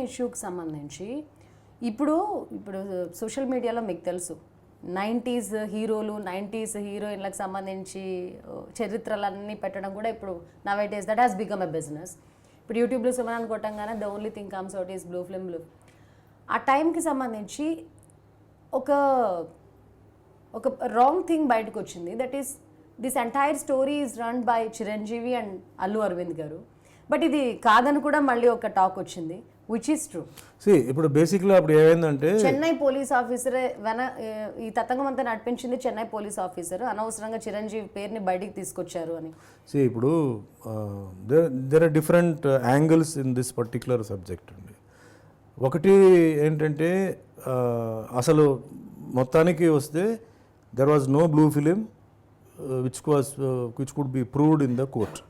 ఇష్యూకి సంబంధించి ఇప్పుడు ఇప్పుడు సోషల్ మీడియాలో మీకు తెలుసు 90s హీరోలు 90s హీరోయిన్లకు సంబంధించి చరిత్రలన్నీ పెట్టడం కూడా ఇప్పుడు nowadays that has become a business. ఇప్పుడు యూట్యూబ్లో సుమనాన్ని కొట్టంగానే the only thing comes out is blue film blue. ఆ టైంకి సంబంధించి ఒక ఒక రాంగ్ థింగ్ బయటకు వచ్చింది. That is this entire story is run by Chiranjeevi and Allu Aravind garu. But ఇది కాదని కూడా మళ్ళీ ఒక టాక్ వచ్చింది, విచ్ ఈస్ ట్రూ. ఇప్పుడు బేసిక్గా అప్పుడు ఏమైందంటే చెన్నై పోలీస్ ఆఫీసర్ ఈ తతంగం అంతా నడిపించింది చెన్నై పోలీస్ ఆఫీసర్, అనవసరంగా చిరంజీవి పేరుని బయటికి తీసుకొచ్చారు అని. ఇప్పుడు there are different angles in this particular subject అండి. ఒకటి ఏంటంటే అసలు మొత్తానికి వస్తే there was no blue film which could be proved in the court.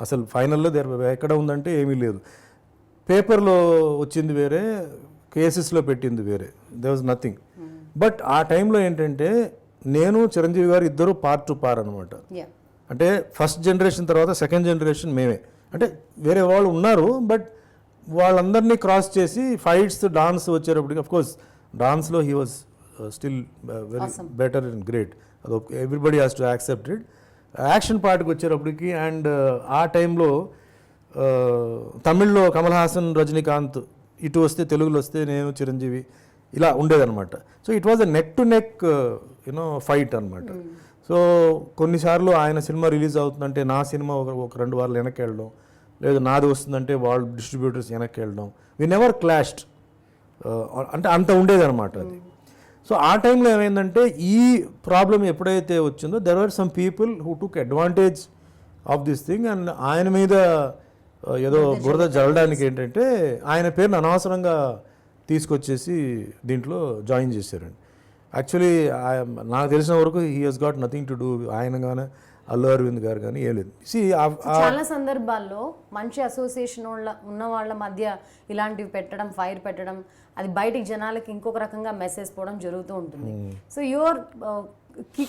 అసలు ఫైనల్లో ఎక్కడ ఉందంటే ఏమీ లేదు. పేపర్లో వచ్చింది వేరే, కేసెస్లో పెట్టింది వేరే, దే వాజ్ నథింగ్. బట్ ఆ టైంలో ఏంటంటే నేను చిరంజీవి గారు ఇద్దరు పార్ట్ టు పార్ అనమాట. అంటే ఫస్ట్ జనరేషన్ తర్వాత సెకండ్ జనరేషన్ మేమే. అంటే వేరే వాళ్ళు ఉన్నారు బట్ వాళ్ళందరినీ క్రాస్ చేసి ఫైట్స్ డాన్స్ వచ్చేటప్పటికి అఫ్కోర్స్ డాన్స్లో he was still very better and great, అది everybody has to accept it. Action పార్ట్కి వచ్చేటప్పటికి అండ్ ఆ టైంలో తమిళ్లో కమల్ హాసన్ రజనీకాంత్, ఇటు వస్తే తెలుగులో వస్తే నేను చిరంజీవి, ఇలా ఉండేదన్నమాట. So it was a neck to neck fight అనమాట. సో కొన్నిసార్లు ఆయన సినిమా రిలీజ్ అవుతుందంటే నా సినిమా ఒక 2 వారాలు వెనక్కి వెళ్ళడం, లేదు నాది వస్తుందంటే వాళ్ళు డిస్ట్రిబ్యూటర్స్ వెనక్కి వెళ్ళడం. వి నెవర్ క్లాష్డ్, అంటే అంత ఉండేదన్నమాట అది. సో ఆ టైంలో ఏమైందంటే ఈ ప్రాబ్లం ఎప్పుడైతే వచ్చిందో there are some people who took advantage of this thing and ఆయన మీద ఏదో బురద జల్లడానికి ఏంటంటే ఆయన పేరుని అనవసరంగా తీసుకొచ్చేసి దీంట్లో జాయిన్ చేశారండి. యాక్చువల్లీ నాకు తెలిసిన వరకు he has got nothing to do, ఆయన కానీ అల్లు అరవింద్ గారు కానీ ఏం లేదు. చాలా సందర్భాల్లో మంచి అసోసియేషన్ ఉన్న వాళ్ళ మధ్య ఇలాంటివి పెట్టడం, ఫైర్ పెట్టడం, అది బయటికి జనాలకి ఇంకొక రకంగా మెసేజ్ పోవడం జరుగుతూ ఉంటుంది. So your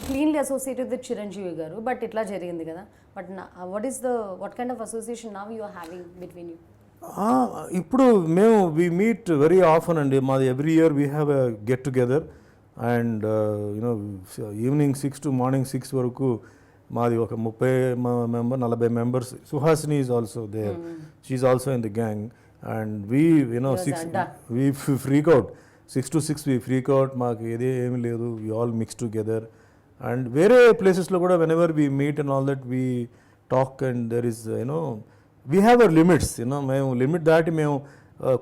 cleanly associated with Chiranjeevi garu, but ఇట్లా జరిగింది కదా. But what kind of association now you are having between you? ఇప్పుడు మేము వీ మీట్ వెరీ ఆఫన్ అండి. మాది every year we have a get together and evening 6 to morning 6 వరకు మాది ఒక 40 members. Suhasini is also there, she also in the gang and we freak out 6 to 6 we freak out. మాకు ఏమీ లేదు, we all mix together. And వేరే ప్లేసెస్లో కూడా whenever we meet and all that we talk and there is we have our limits. మేము limit దాటి మేము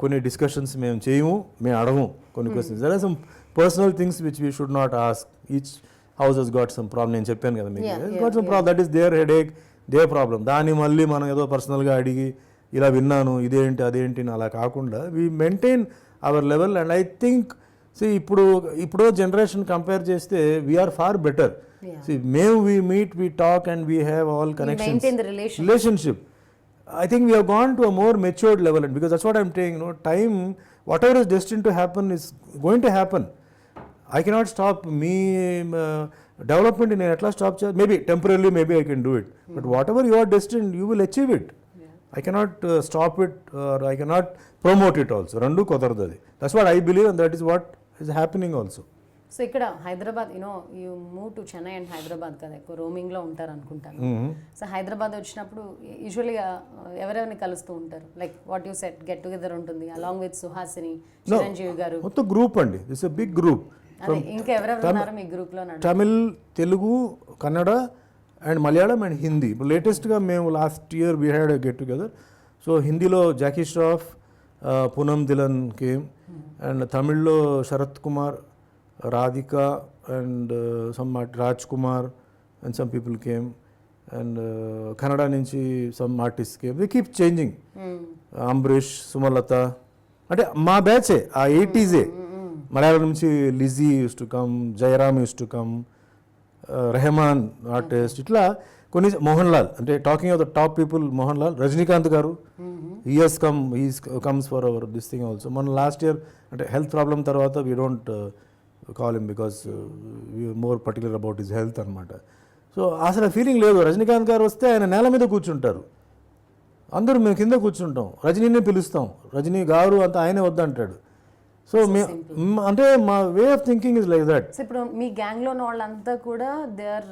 కొన్ని డిస్కషన్స్ మేము చేయము, మేము అడగము కొన్ని questions. There are some personal things which we should not ask. Each house he's got some problem, నేను చెప్పాను కదా మీకు, got some problem, that is their headache, their problem. దాన్ని మళ్ళీ మనం ఏదో పర్సనల్గా అడిగి ఇలా విన్నాను ఇదేంటి అదేంటి అలా కాకుండా we maintain our level. And I think ఇప్పుడు జనరేషన్ కంపేర్ చేస్తే వీఆర్ ఫార్ బెటర్. మేము we meet, we talk and we have all connections, relationship. I think we have gone to a more matured level, and because that's what I'm saying, time, whatever is destined to happen is going to happen. I cannot stop development in atla stop, maybe temporarily, maybe I can do it, but whatever you are destined, you will achieve it. I cannot stop it or I cannot promote it also. Randu kudaradu. That's what I believe and that is what is happening also. So ఇక్కడ Hyderabad you move to Chennai and Hyderabad కదా, ఎక్కువ రోమింగ్లో ఉంటారు అనుకుంటాను. So Hyderabad వచ్చినప్పుడు యూజువల్గా ఎవరెవరిని కలుస్తూ ఉంటారు? Like what you set get together ఉంటుంది అలాంగ్ విత్ సుహాసిని, చిరంజీవి గారు, మొత్తం గ్రూప్ అండి. This a big group. ఇంకా ఎవరెవరు ఉన్నారు మీ గ్రూప్లో? Tamil, Telugu, Kannada and Malayalam and Hindi. ఇప్పుడు లేటెస్ట్గా మేము last year we had a get together. So హిందీలో జాకీ ష్రాఫ్, పూనమ్ దిలన్ కేమ్, అండ్ తమిళ్లో Sarath Kumar, Radhika and some Raj Kumar and some people came, and Kannada nunchi some artists came. We keep changing. Ambrish, Sumalata, ante ma batch e aa 80s e. Malayalam nunchi Lizzy used to come, Jairam used to come, Rahman artist, itla konni, Mohanlal, ante talking of the top people, Mohanlal, Rajinikanth garu, he has come, comes for our this thing also. Mon last year ante health problem tarvata we don't call him because we are more particular about his health అనమాట. So అసలు feeling లేదు. రజనీకాంత్ గారు వస్తే ఆయన నేల మీద కూర్చుంటారు, అందరూ మేము కింద కూర్చుంటాం, రజనీనే పిలుస్తాం, రజనీ గారు అంతా ఆయనే వద్దంటాడు. సో అంటే మా way of thinking is like that. So ఇప్పుడు మీ గ్యాంగ్లో ఉన్న వాళ్ళంతా కూడా దే ఆర్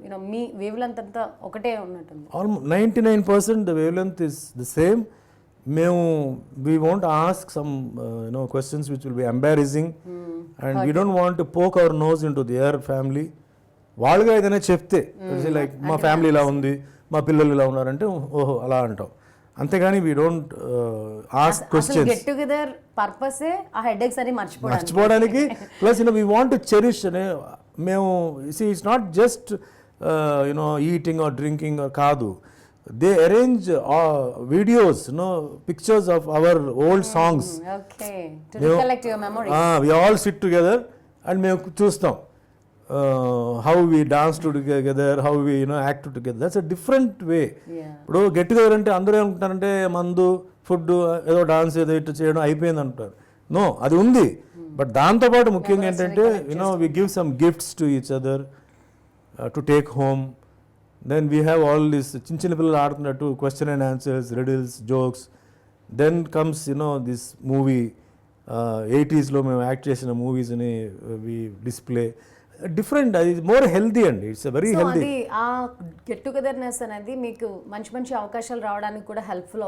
యూనో మీ వేవ్ లెంత్ అంతా ఒకటే ఉన్నట్టుంది. Almost 99% the wave length is the same. మేము we want ask some questions which will be embarrassing and we don't want to poke our nose into their family. వాళ్ళుగా ఏదైనా చెప్తే like మా family ఇలా ఉంది, మా పిల్లలు ఇలా ఉన్నారంటే ఓహో అలా అంటాం, అంతేగాని we don't ask questions. Get together పర్పసే ఆ హెడేక్స్ అని మర్చిపోవడానికి. Plus we want to cherish అనే మేము it's not just eating or drinking కాదు. They arrange videos pictures of our old songs. We all sit together and మేము చూస్తాం how we dance together, how we act together. That's a different way. ఇప్పుడు get together అంటే అందరూ ఏమంటారంటే మందు, food, ఏదో dance ఏదో ఇటు చేయడం అయిపోయింది అంటారు. నో, అది ఉంది. బట్ దాంతోపాటు ముఖ్యంగా ఏంటంటే we give some gifts to each other to take home. Then we have all this చిన్న పిల్లలు ఆడుతున్నట్టు question and answers, riddles, jokes. Then comes this movie 80s లో మేము యాక్ట్ చేసిన మూవీస్ని we display. డిఫరెంట్, అది మోర్ హెల్దీ అండి. It's very healthy. అది ఆ get togetherness అనేది మీకు మంచి మంచి అవకాశాలు రావడానికి కూడా హెల్ప్ఫుల్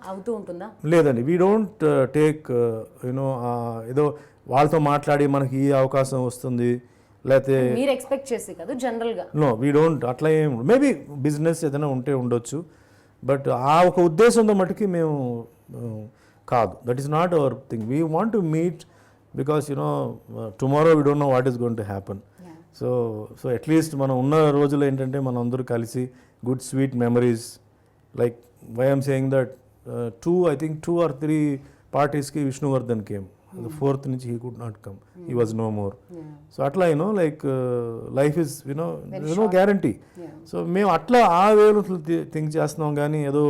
అవుతూ ఉంటుందా? లేదండి, వీ డోంట్ టేక్ ఏదో వాళ్ళతో మాట్లాడి మనకి ఈ అవకాశం వస్తుంది లేకపోతే మీరు ఎక్స్పెక్ట్ చేసి కాదు, జనరల్గా. No, we don't. అట్లా ఏం, మేబీ బిజినెస్ ఏదైనా ఉంటే ఉండొచ్చు, బట్ ఆ ఒక ఉద్దేశంతో మటుకి మేము కాదు. That is not our thing. We want to meet because tomorrow we don't know what is going to happen. So at least మనం ఉన్న రోజులు ఏంటంటే మనం అందరూ కలిసి good sweet memories. Like why I'm saying that I think 2 or 3 పార్టీస్కి Vishnuvardhan came. The 4th నుంచి he could not come. He was no more. So అట్లా like life is no guarantee. So మేము అట్లా ఆ వేలో థింక్ చేస్తున్నాం కానీ ఏదో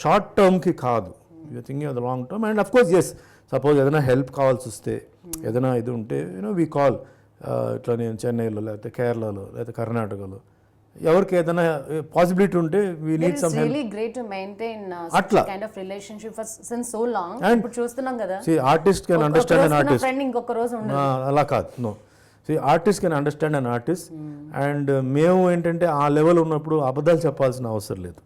షార్ట్ టర్మ్కి కాదు. You're thinking of the long term. And of course yes, suppose ఏదైనా హెల్ప్ కావాల్సి వస్తే, ఏదైనా ఇది ఉంటే వీ కాల్. ఇట్లా నేను చెన్నైలో లేకపోతే కేరళలో లేకపోతే కర్ణాటకలో ఎవరికి ఏదైనా పాసిబిలిటీ ఉంటే we need some help. Really great to maintain అట్లా kind of relationship for since so long. ఇప్పుడు చూస్తున్నాం కదా, artist can understand an artist. Friend ఇంకొక రోజు ఉండదు, అలా కాదు. No, artist can understand an artist. And మేము ఏంటంటే ఆ లెవెల్ ఉన్నప్పుడు అబద్ధాలు చెప్పాల్సిన అవసరం లేదు.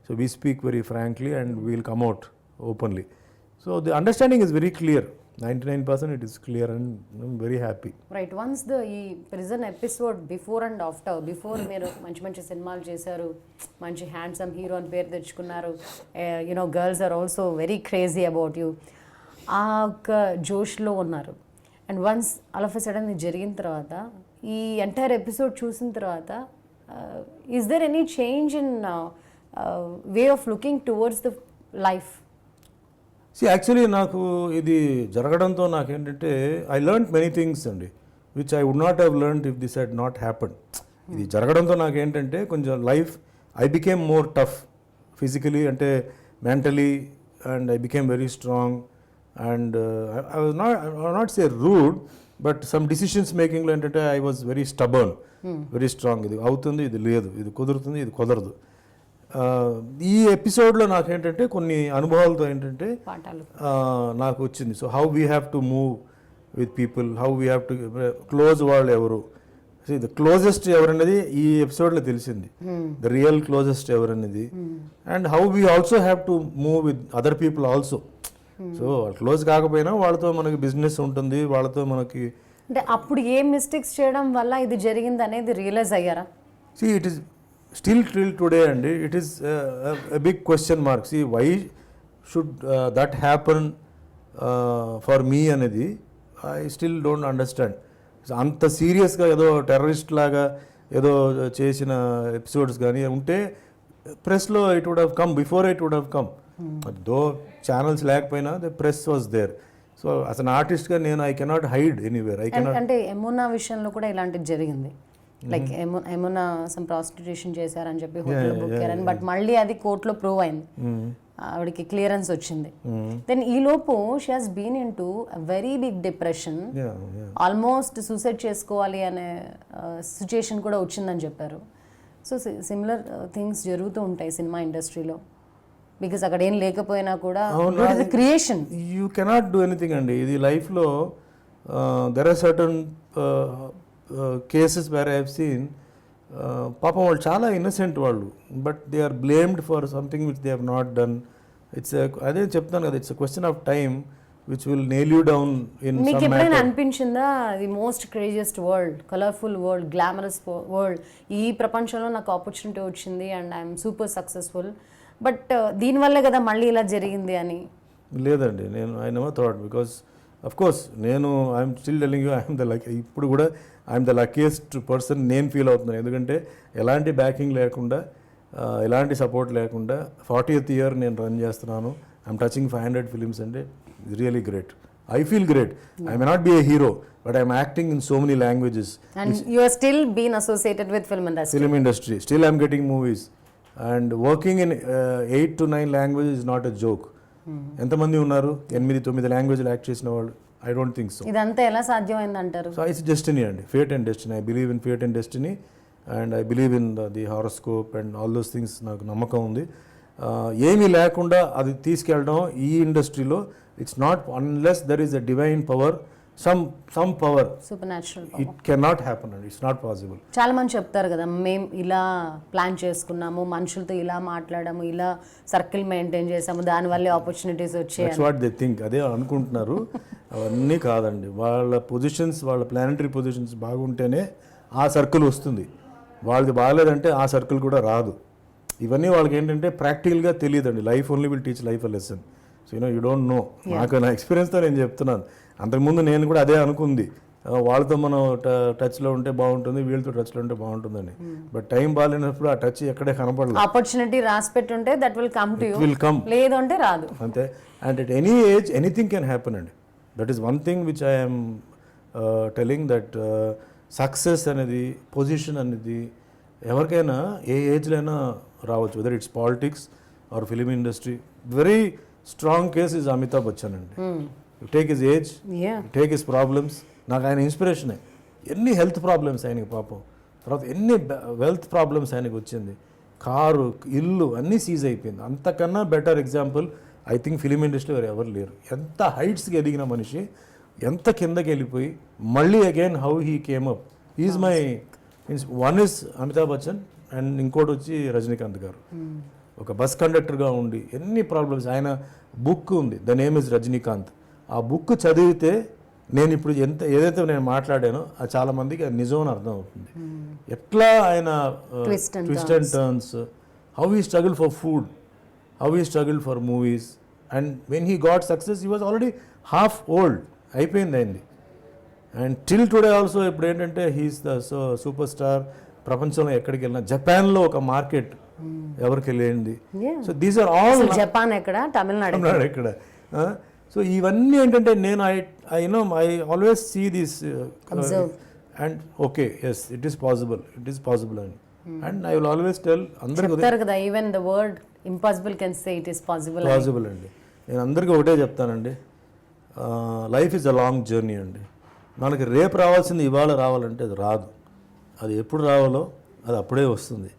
So we speak very frankly and we'll come out openly. So the understanding is very clear. 99% it is clear and I'm very happy. Right. Once the prison episode before and after, before మీరు మంచి సినిమాలు చేశారు, మంచి handsome hero అని పేరు తెచ్చుకున్నారు, girls are also very crazy about you, ఆ ఒక జోష్లో ఉన్నారు. And once all of a sudden ఇది జరిగిన తర్వాత, ఈ ఎంటైర్ ఎపిసోడ్ చూసిన తర్వాత, is there any change in way of looking towards the life? Actually నాకు ఇది జరగడంతో నాకేంటంటే ఐ లెర్న్ మెనీ థింగ్స్ అండి, which I would not have learned if this had not happened. ఇది జరగడంతో నాకేంటంటే కొంచెం life I became more tough physically, అంటే mentally, and I became very strong. And I was not say rude, but some decisions మేకింగ్లో ఏంటంటే I was very stubborn, very strong. ఇది అవుతుంది, ఇది లేదు, ఇది కుదురుతుంది, ఇది కుదరదు. ఈ ఎపిసోడ్లో నాకేంటంటే కొన్ని అనుభవాలతో ఏంటంటే నాకు వచ్చింది. So how we have to move with people, how we have to close వాళ్ళు ఎవరు, ద క్లోజెస్ట్ ఎవరనేది ఈ ఎపిసోడ్లో తెలిసింది, ద రియల్ క్లోజెస్ట్ ఎవరనేది. And how we also have to move with other people also. So close కాకపోయినా వాళ్ళతో మనకి బిజినెస్ ఉంటుంది, వాళ్ళతో మనకి. అంటే అప్పుడు ఏ మిస్టేక్స్ చేయడం వల్ల ఇది జరిగింది అనేది రియలైజ్ అయ్యారా? It is still till today అండి, it is a big question mark. See, why should that happen for me అనేది I still don't understand. అంత సీరియస్గా ఏదో టెర్రరిస్ట్ లాగా ఏదో చేసిన ఎపిసోడ్స్ కానీ ఉంటే ప్రెస్లో it would have come, before it would have come. Though channels లేకపోయినా the press was there. So as an ఆర్టిస్ట్గా నేను I cannot hide anywhere. I cannot. అంటే యమునా విషయంలో కూడా ఇలాంటిది జరిగింది. లైక్ యమునా సమ్ ప్రాస్టిట్యూషన్ చేశారని చెప్పి హోటల్ బుక్ చేయారని, బట్ మళ్ళీ అది కోర్టులో ప్రూవ్ అయింది, ఆవిడకి క్లియరెన్స్ వచ్చింది. దెన్ ఈ లోపు she has been into very big depression, almost suicide చేసుకోవాలి అనే సిచ్యుయేషన్ కూడా వచ్చిందని చెప్పారు. సో సిమిలర్ థింగ్స్ జరుగుతూ ఉంటాయి సినిమా ఇండస్ట్రీలో. బికాస్ అక్కడ ఏం లేకపోయినా కూడా అవును, creation. You cannot do anything అండి. ఇది లైఫ్లో there are certain cases where I have seen, పాపం వాళ్ళు చాలా ఇన్నసెంట్ వాళ్ళు, but they are blamed for something which they have not done. It's అదే చెప్తాను కదా, it's question of time which will nail you down in మీకు some ఎప్పుడైనా matter. అనిపించిందా the most craziest world, colourful world, glamorous world, ఈ ప్రపంచంలో నాకు opportunity వచ్చింది and I'm super successful, but దీనివల్లే కదా మళ్ళీ ఇలా జరిగింది అని? లేదండి, నేను I never thought, because of course నేను I'm still telling you I'm the luck, ఇప్పుడు కూడా ఐఎమ్ ద లక్కీయెస్ట్ పర్సన్ నేను ఫీల్ అవుతున్నాను. ఎందుకంటే ఎలాంటి బ్యాకింగ్ లేకుండా, ఎలాంటి సపోర్ట్ లేకుండా 40th ఇయర్ నేను రన్ చేస్తున్నాను. ఐఎమ్ టచింగ్ 500 ఫిలిమ్స్ అంటే really great. I feel great. I may not be a hero, but I'm acting in so many languages. And you are still been associated with film industry. Film industry, still I'm getting movies and working in 8 to 9 languages is not a joke. ఎంతమంది ఉన్నారు 8-9 లాంగ్వేజ్లు act చేసిన వాళ్ళు? I don't think so. ఇదంతా ఎలా సాధ్యమైంది అంటారు? So it's destiny అండి, fate and destiny. I believe in fate and destiny and I believe in the horoscope and all those things. నాకు నమ్మకం ఉంది. ఏమీ లేకుండా అది తీసుకెళ్ళడం ఈ ఇండస్ట్రీలో, it's not unless there is a divine power, some power, supernatural. it cannot happen and it's not possible. చాలా మంది చెప్తారు కదా, మేము ఇలా ప్లాన్ చేసుకున్నాము, మనుషులతో ఇలా మాట్లాడాము, ఇలా సర్కిల్ మెయింటైన్ చేసాము, దానివల్లే ఆపర్చునిటీస్ వచ్చాయి. దట్స్ వాట్ దే థింక్, అదే అనుకుంటున్నారు. అవన్నీ కాదండి. వాళ్ళ పొజిషన్స్, వాళ్ళ ప్లానటరీ పొజిషన్స్ బాగుంటేనే ఆ సర్కిల్ వస్తుంది. వాళ్ళది బాగాలేదంటే ఆ సర్కిల్ కూడా రాదు. ఇవన్నీ వాళ్ళకి ఏంటంటే ప్రాక్టికల్గా తెలియదండి. Life only will teach life a lesson. So you don't know. నాకు నా ఎక్స్పీరియన్స్తో నేను చెప్తున్నాను. అంతకుముందు నేను కూడా అదే అనుకుంది, వాళ్ళతో మనం టచ్లో ఉంటే బాగుంటుంది, వీళ్ళతో టచ్లో ఉంటే బాగుంటుందని. బట్ టైం బాగాలేనప్పుడు ఆ టచ్ ఎక్కడే కనపడలేదు. ఆపర్చునిటీ రాసి పెట్టుంటే that will come to you, will come, లేదు అంటే రాదు. అంతే. And at any age anything can happen అండి. That is one thing which I'm telling, that success అనేది, పొజిషన్ అనేది ఎవరికైనా ఏ ఏజ్లో అయినా రావచ్చు, whether it's politics or film industry. Very strong case is Amitabh Bachchan అండి. Take his age, take his problems. నాకు ఆయన ఇన్స్పిరేషనే. ఎన్ని హెల్త్ ప్రాబ్లమ్స్ ఆయనకి పాపం, తర్వాత ఎన్ని వెల్త్ ప్రాబ్లమ్స్ ఆయనకి వచ్చింది, కారు, ఇల్లు అన్నీ సీజ్ అయిపోయింది. అంతకన్నా better example I think film industry ఎవరు లేరు. ఎంత హైట్స్కి ఎదిగిన మనిషి ఎంత కిందకి వెళ్ళిపోయి మళ్ళీ again how he came up. Is my one is Amitabh Bachchan and ఇంకోటి వచ్చి రజనీకాంత్ గారు. ఒక బస్ కండక్టర్గా ఉండి ఎన్ని ప్రాబ్లమ్స్. ఆయన బుక్ ఉంది, ద నేమ్ ఇస్ రజనీకాంత్. ఆ బుక్ చదివితే నేను ఇప్పుడు ఏదైతే నేను మాట్లాడానో అది చాలా మందికి అది నిజం అని అర్థం అవుతుంది. ఎట్లా ఆయన twist and turns, how he struggle for food, how he struggle for movies, and when he got success he was already half old, అయిపోయింది అయింది. అండ్ టిల్ టుడే ఆల్సో ఇప్పుడు ఏంటంటే హీఈస్ ద సూపర్ స్టార్. ప్రపంచంలో ఎక్కడికి వెళ్ళినా, జపాన్లో ఒక market ఎవరికి వెళ్ళింది. So these are all, Japan ఎక్కడ, తమిళనాడు ఎక్కడ. సో ఇవన్నీ ఏంటంటే నేను I always see this and okay yes it is possible and I will always tell అందరికీ కదా, even the word impossible can say it is possible అండి. నేను అందరికీ ఒకటే చెప్తానండి, life is a long journey అండి. మనకి రేపు రావాల్సింది ఇవాళ రావాలంటే అది రాదు. అది ఎప్పుడు రావాలో అది అప్పుడే వస్తుంది.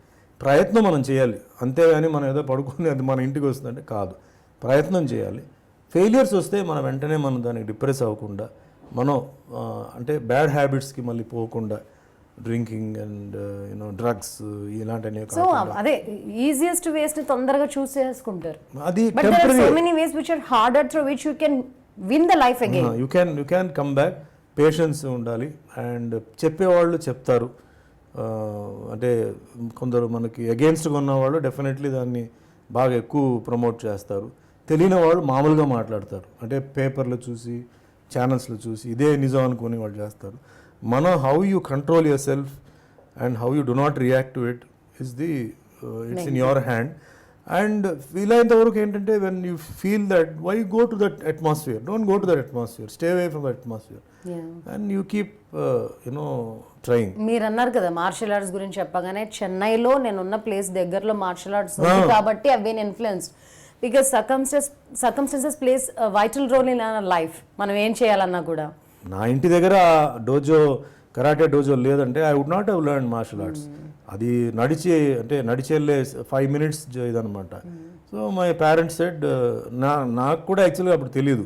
ప్రయత్నం మనం చేయాలి, అంతేగాని మనం ఏదో పడుకుని అది మన ఇంటికి వస్తుందంటే కాదు. ప్రయత్నం చేయాలి. ఫెయిలియర్స్ వస్తే మనం వెంటనే మనం దానికి డిప్రెస్ అవ్వకుండా, మనం అంటే బ్యాడ్ హ్యాబిట్స్కి మళ్ళీ పోకుండా, డ్రింకింగ్ అండ్ డ్రగ్స్ ఇలాంటివి. సో అదే ఈజియెస్ట్ వేస్ ని తొందరగా చూస్ చేసుకుంటారు. అది but there are so many ways which are harder through which you can win the life again. You can come back. Patience ఉండాలి అండ్ చెప్పేవాళ్ళు చెప్తారు. అంటే కొందరు మనకి అగెయిన్స్ట్గా ఉన్నవాళ్ళు డెఫినెట్లీ దాన్ని బాగా ఎక్కువ ప్రమోట్ చేస్తారు. తెలియని వాళ్ళు మామూలుగా మాట్లాడతారు, అంటే పేపర్లో చూసి, ఛానల్స్లో చూసి ఇదే నిజం అనుకుని వాళ్ళు చేస్తారు. మనం how you control yourself and how you do not react to it it's in your hand. And వీలైనంత వరకు ఏంటంటే when you feel that why go to that atmosphere, don't go to that atmosphere, stay away from that atmosphere and you keep trying. మీరు అన్నారు కదా martial arts గురించి చెప్పగానే, చెన్నైలో నేనున్న ప్లేస్ దగ్గరలో మార్షల్ ఆర్ట్స్ కాబట్టి అవి been influenced because circumstances plays vital role in our life. మనం ఏం చేయాలన్నా కూడా. నా ఇంటి దగ్గర డోజో కరాటే డోజో లేదంటే I would not have learn martial arts. అది నడిచెళ్ళే 5 minutes ఇదనమాట. సో మై పేరెంట్స్ సెడ్, నాకు కూడా యాక్చువల్గా అప్పుడు తెలియదు.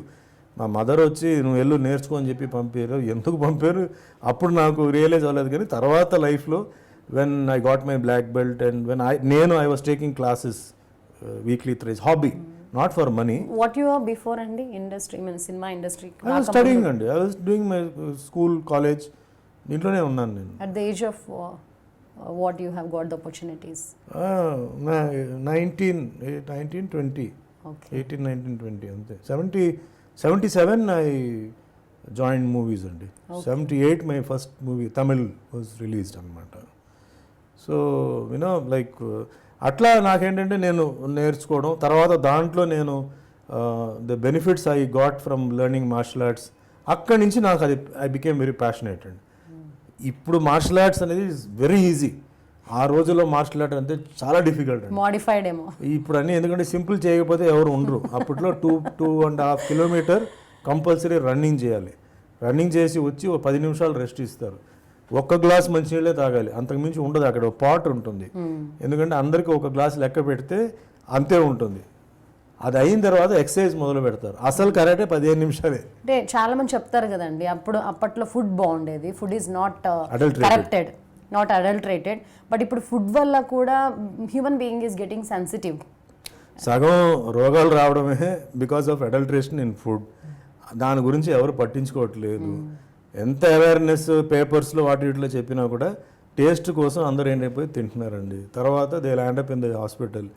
మా మదర్ వచ్చి నువ్వు వెళ్ళు నేర్చుకో అని చెప్పి పంపారు. ఎందుకు పంపారు అప్పుడు నాకు రియలైజ్ అవ్వలేదు. కానీ తర్వాత లైఫ్లో when I got my black belt and when I was taking classes weekly thrice, hobby, not for money. What you are before అండి ఇండస్ట్రీ, మన cinema industry? I was studying అండి. I was doing my school, college, దీంట్లోనే ఉన్నాను నేను. At the age of what you have got the opportunities? 19, 20. Okay. 18, 19, 20 అంతే. 77 I join movies అండి. 78 my first movie Tamil was released అనమాట. So you know like అట్లా నాకేంటంటే నేను నేర్చుకోవడం, తర్వాత దాంట్లో నేను the benefits I got from learning martial arts, అక్కడి నుంచి నాకు అది ఐ బికేమ్ వెరీ ప్యాషనేట్ అండి. ఇప్పుడు మార్షల్ ఆర్ట్స్ అనేది వెరీ ఈజీ. ఆ రోజుల్లో మార్షల్ ఆర్ట్ అంటే చాలా డిఫికల్ట్ అండి. మోడిఫైడ్ ఏమో ఇప్పుడు అన్నీ, ఎందుకంటే సింపుల్ చేయకపోతే ఎవరు ఉండరు. అప్పట్లో 2.5 kilometers కంపల్సరీ రన్నింగ్ చేయాలి. రన్నింగ్ చేసి వచ్చి ఒక 10 నిమిషాలు రెస్ట్ ఇస్తారు. ఒక్క గ్లాస్ మంచినీళ్ళే తాగాలి, అంతకుమించి ఉండదు. అక్కడ ఒక పాట్ ఉంటుంది, ఎందుకంటే అందరికీ ఒక గ్లాస్ లెక్క పెడితే అంతే ఉంటుంది. అది అయిన తర్వాత ఎక్సర్సైజ్ మొదలు పెడతారు. అసలు కరాటే 15 నిమిషాలే. అంటే చాలా మంది చెప్తారు కదండి, అప్పట్లో ఫుడ్ బాగుండేది, food is not Adulterated. Corrected, not adulterated. But ఇప్పుడు ఫుడ్ వల్ల కూడా human being is getting sensitive. సగం రోగాలు రావడమే because of adulteration in food. దాని గురించి ఎవరు పట్టించుకోవట్లేదు. ఎంత అవేర్నెస్ పేపర్స్లో వీటిలో చెప్పినా కూడా టేస్ట్ కోసం అందరూ ఏంటైపోయి తింటున్నారండి. తర్వాత they land up in the hospital.